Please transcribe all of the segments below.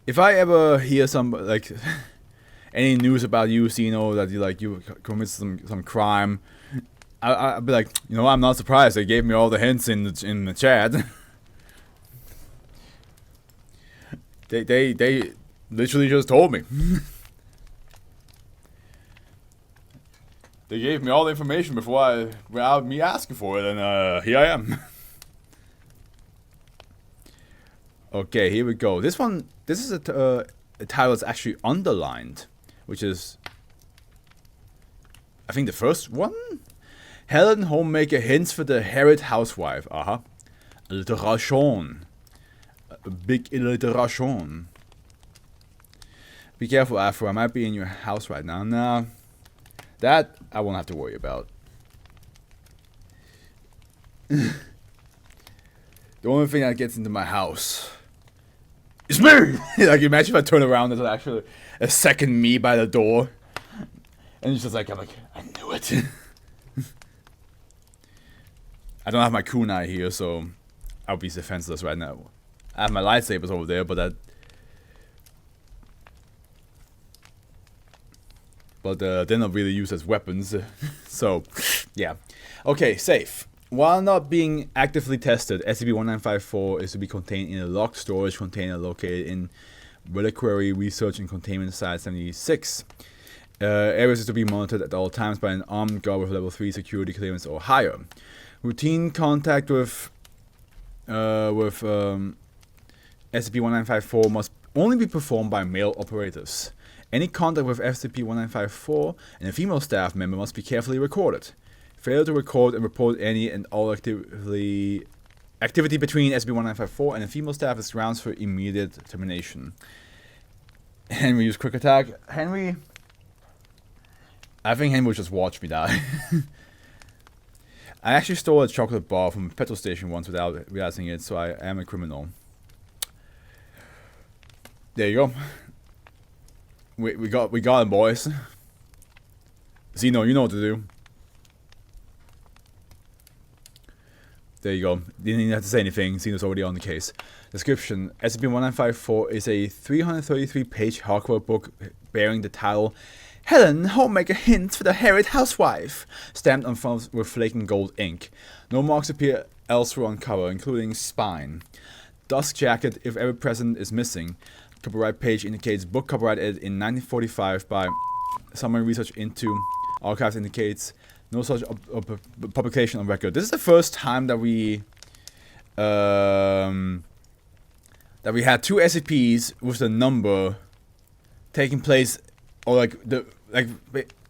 if I ever hear some like any news about you, Sino, that you commit some crime, I'll be like, I'm not surprised. They gave me all the hints in the chat. they literally just told me. They gave me all the information without me asking for it, and here I am. Okay, here we go. This is a title that's actually underlined, which is, I think, the first one. Helen, Homemaker hints for the Harried Housewife. Alliteration. A big alliteration. Be careful, Afro. I might be in your house right now. Nah, that I won't have to worry about. The only thing that gets into my house is me! Like, imagine if I turn around, there's actually a second me by the door. And it's just like, I'm like, I knew it. I don't have my kunai here, so I'll be defenseless right now. I have my lightsabers over there, but they're not really used as weapons. So, yeah. Okay, safe. While not being actively tested, SCP-1954 is to be contained in a locked storage container located in Reliquary Research and Containment Site 76. Areas is to be monitored at all times by an armed guard with level 3 security clearance or higher. Routine contact with SCP-1954 must only be performed by male operators. Any contact with SCP-1954 and a female staff member must be carefully recorded. Failure to record and report any and all activity between SCP-1954 and a female staff is grounds for immediate termination. Henry used quick attack. I think Henry will just watch me die. I actually stole a chocolate bar from a petrol station once without realizing it, so I am a criminal. There you go. We got him, boys. Zeno, you know what to do. There you go. Didn't even have to say anything. Zeno's already on the case. Description: SCP-1954 is a 333-page hardcover book bearing the title Helen, Homemaker hints for the Harried Housewife, stamped on front with flaking gold ink. No marks appear elsewhere on cover, including spine. Dust jacket, if ever present, is missing. Copyright page indicates book copyrighted in 1945 by Summary Research into Archives indicates no such publication on record. This is the first time that we had two SCPs with the number taking place, or like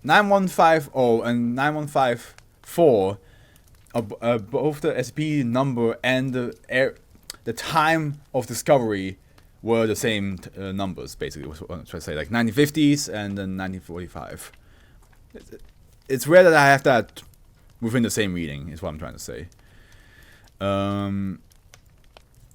9150 and 9154 both the SCP number and the time of discovery were the same numbers, basically. Was what I'm trying to say, like 1950s and then 1945. It's rare that I have that within the same reading, is what I'm trying to say.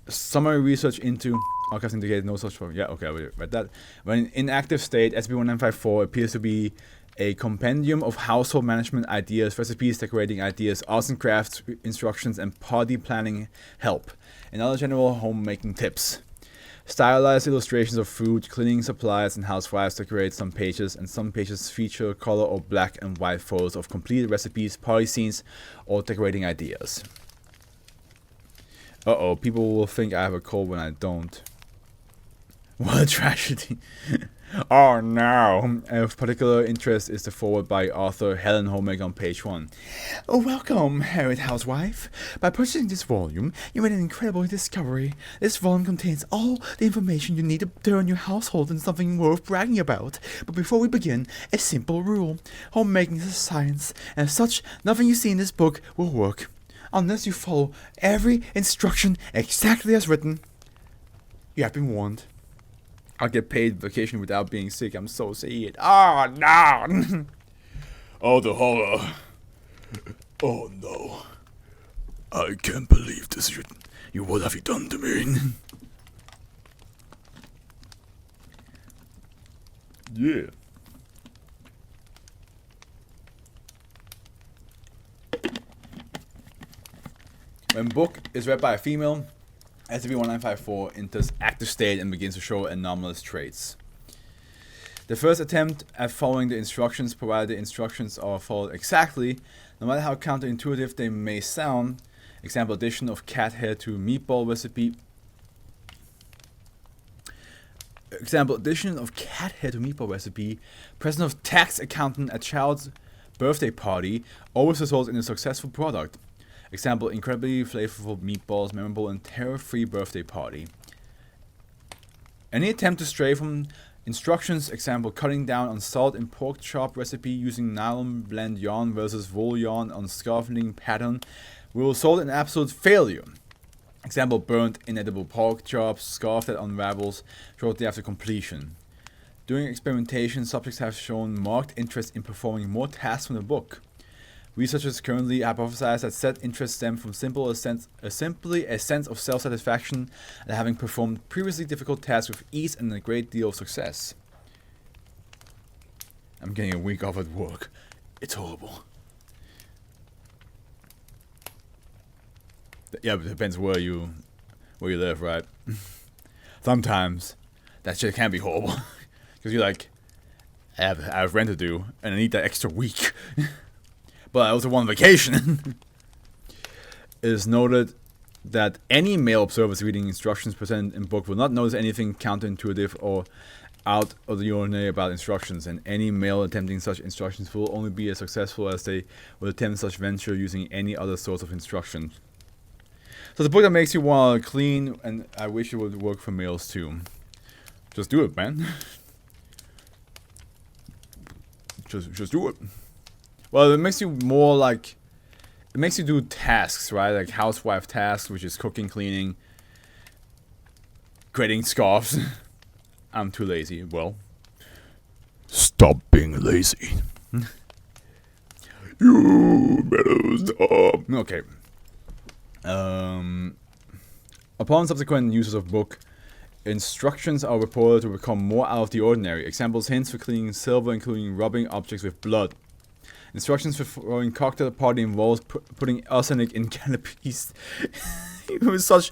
Summary research into archives indicated no such. Yeah, okay, I read that. When in active state, SCP-1954 appears to be a compendium of household management ideas, recipes, decorating ideas, arts and crafts instructions, and party planning help, and other general homemaking tips. Stylized illustrations of food, cleaning supplies, and housewives decorate some pages, and some pages feature color or black and white photos of completed recipes, party scenes, or decorating ideas. Uh-oh, people will think I have a cold when I don't. What a tragedy. Oh no. Of particular interest is the foreword by author Helen Homemaker on page 1. Welcome, Harried Housewife. By purchasing this volume, you made an incredible discovery. This volume contains all the information you need to turn your household into something worth bragging about. But before we begin, a simple rule. Homemaking is a science, and as such, nothing you see in this book will work unless you follow every instruction exactly as written. You have been warned. I'll get paid vacation without being sick. I'm so sad. Oh, no. Oh, the horror. Oh, no. I can't believe this. What have you done to me? Yeah. When book is read by a female, SCP-1954 enters active state and begins to show anomalous traits. The first attempt at following the instructions, provided the instructions are followed exactly, no matter how counterintuitive they may sound. Example, addition of cat hair to meatball recipe. Example, addition of cat hair to meatball recipe. Presence of tax accountant at child's birthday party always results in a successful product. Example, incredibly flavorful meatballs, memorable and terror-free birthday party. Any attempt to stray from instructions, example, cutting down on salt in pork chop recipe using nylon blend yarn versus wool yarn on scarfing pattern, will result in absolute failure. Example, burnt inedible pork chops, scarf that unravels shortly after completion. During experimentation, subjects have shown marked interest in performing more tasks from the book. Researchers currently hypothesize that said interest stem from simply a sense of self-satisfaction at having performed previously difficult tasks with ease and a great deal of success. I'm getting a week off at work. It's horrible. Yeah, but it depends where you live, right? Sometimes that shit can be horrible because you're like, I have rent to do and I need that extra week. But I also want vacation. It is noted that any male observers reading instructions presented in book will not notice anything counterintuitive or out of the ordinary about instructions, and any male attempting such instructions will only be as successful as they would attempt such venture using any other source of instruction. So it's a book that makes you want to clean, and I wish it would work for males too. Just do it, man. Just do it. Well, it makes you more like, it makes you do tasks, right? Like housewife tasks, which is cooking, cleaning, creating scarves. I'm too lazy. Well, stop being lazy. You better stop. Okay. Upon subsequent uses of book, instructions are reported to become more out of the ordinary. Examples: hints for cleaning silver, including rubbing objects with blood. Instructions for throwing cocktail party involves putting arsenic in canopies. With such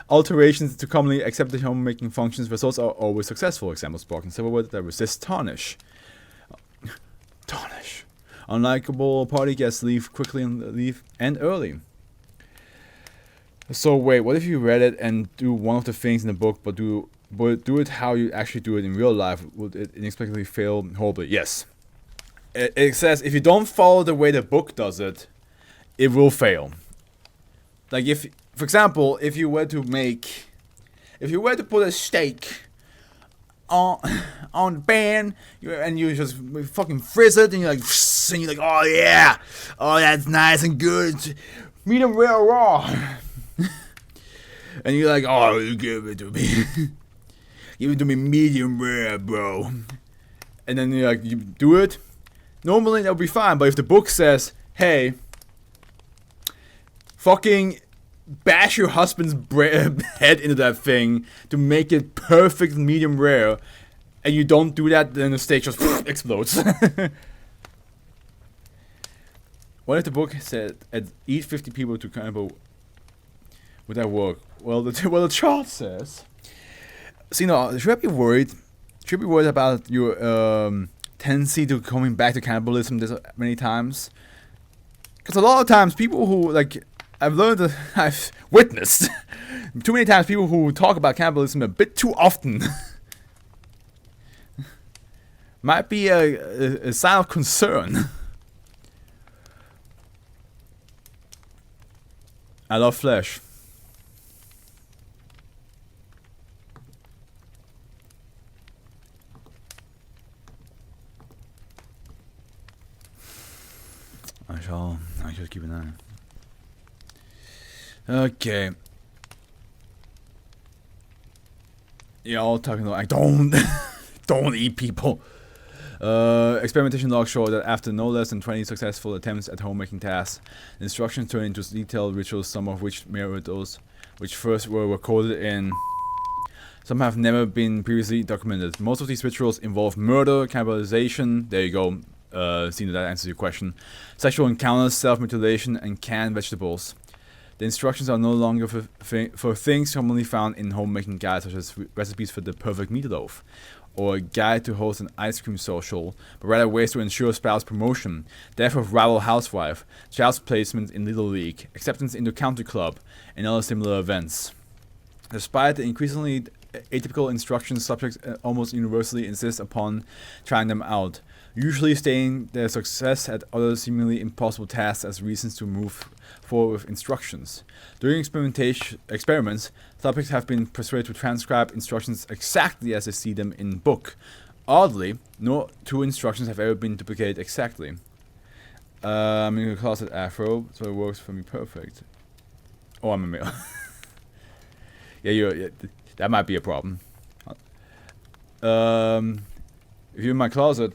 alterations to commonly accepted homemaking functions, results are always successful. Examples: sparkling silverware that resists tarnish. Tarnish. Unlikable party guests leave quickly and early. So wait, what if you read it and do one of the things in the book, but do it how you actually do it in real life? Would it inexplicably fail horribly? Yes. It says if you don't follow the way the book does it, it will fail. Like if, for example, if you were to put a steak on the pan and you just fucking frizz it and you're like, oh yeah, oh that's nice and good, medium rare raw, and you're like, oh, you give it to me, give it to me medium rare, bro, and then you're like, you do it. Normally that'll be fine, but if the book says, hey, fucking bash your husband's head into that thing to make it perfect medium rare, and you don't do that, then the steak just explodes. What if the book said, eat 50 people to cannibal? Would that work? Well, the chart says. So, should I be worried? Should I be worried about your tendency to coming back to cannibalism this many times? Because a lot of times people who, like, I've learned that I've witnessed too many times people who talk about cannibalism a bit too often might be a sign of concern. I love flesh. I shall keep an eye. Okay. Yeah, all talking about don't eat people. Experimentation logs show that after no less than 20 successful attempts at homemaking tasks, the instructions turn into detailed rituals, some of which mirror those which first were recorded in. Some have never been previously documented. Most of these rituals involve murder, cannibalization. There you go. Seeing that answers your question. Sexual encounters, self-mutilation, and canned vegetables. The instructions are no longer for things commonly found in homemaking guides, such as recipes for the perfect meatloaf, or a guide to host an ice cream social, but rather ways to ensure spouse promotion, death of rival housewife, child's placement in Little League, acceptance into country club, and other similar events. Despite the increasingly atypical instructions, subjects almost universally insist upon trying them out, usually stating their success at other seemingly impossible tasks as reasons to move forward with instructions. During experiments, subjects have been persuaded to transcribe instructions exactly as they see them in book. Oddly, no two instructions have ever been duplicated exactly. I'm in a closet afro, so it works for me perfect. Oh, I'm a male. Yeah, that might be a problem. If you're in my closet,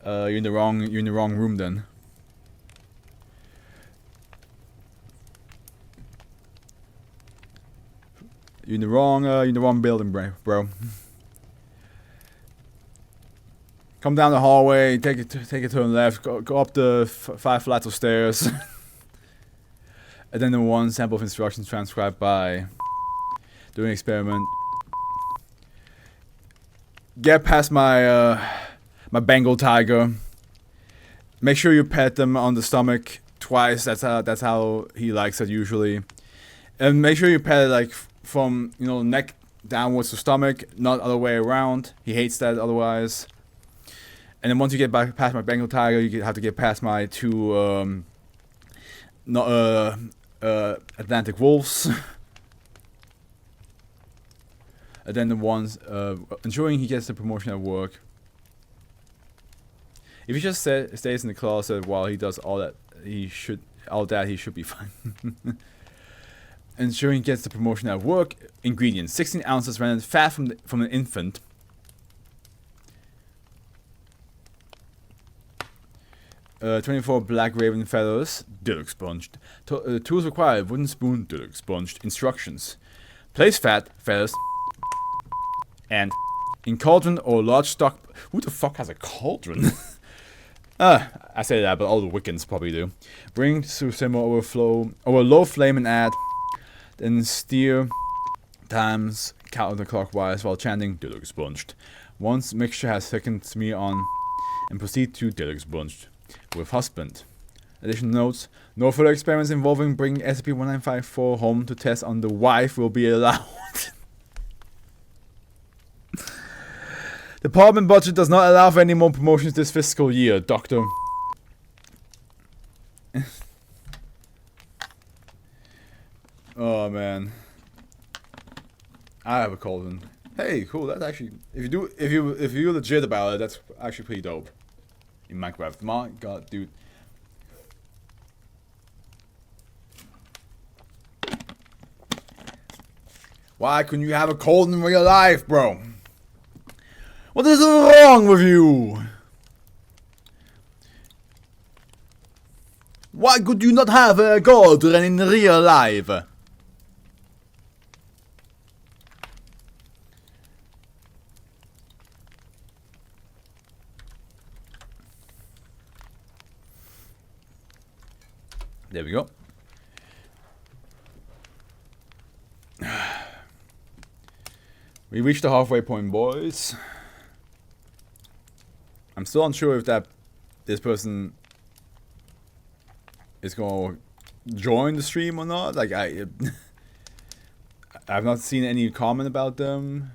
you're in the wrong room then. You're in the wrong building, bro. Come down the hallway, take it to the left, go up the 5 flights of stairs. And then the one sample of instructions transcribed by doing experiment. Get past my my Bengal tiger. Make sure you pat them on the stomach twice. That's how he likes it usually. And make sure you pat it like from neck downwards to stomach, not other way around. He hates that otherwise. And then once you get past my Bengal tiger, you have to get past my 2 Atlantic wolves. And then the ones ensuring he gets the promotion at work. If he just stays in the closet while he does all that, he should be fine. Ensuring he gets the promotion at work. Ingredients: 16 ounces rendered fat from an infant. 24 black raven feathers, dildo expunged. Tools required: wooden spoon, dildo expunged. Instructions: place fat, feathers, and in cauldron or large stock. Who the fuck has a cauldron? I say that, but all the Wiccans probably do. Bring to simmer over low flame and add. Then steer times counterclockwise while chanting dildo expunged. Once mixture has thickened, smear on and proceed to dildo expunged with husband. Additional notes: no further experiments involving bringing SCP-1954 home to test on the wife will be allowed. Department budget does not allow for any more promotions this fiscal year, Doctor. Oh man, I have a cauldron. Hey, cool. That's actually, if you're legit about it, that's actually pretty dope. In Minecraft, my god, dude. Why couldn't you have a cauldron in real life, bro? What is wrong with you? Why could you not have a cauldron in real life? There we go. We reached the halfway point, boys. I'm still unsure if this person is gonna join the stream or not. Like I've not seen any comment about them.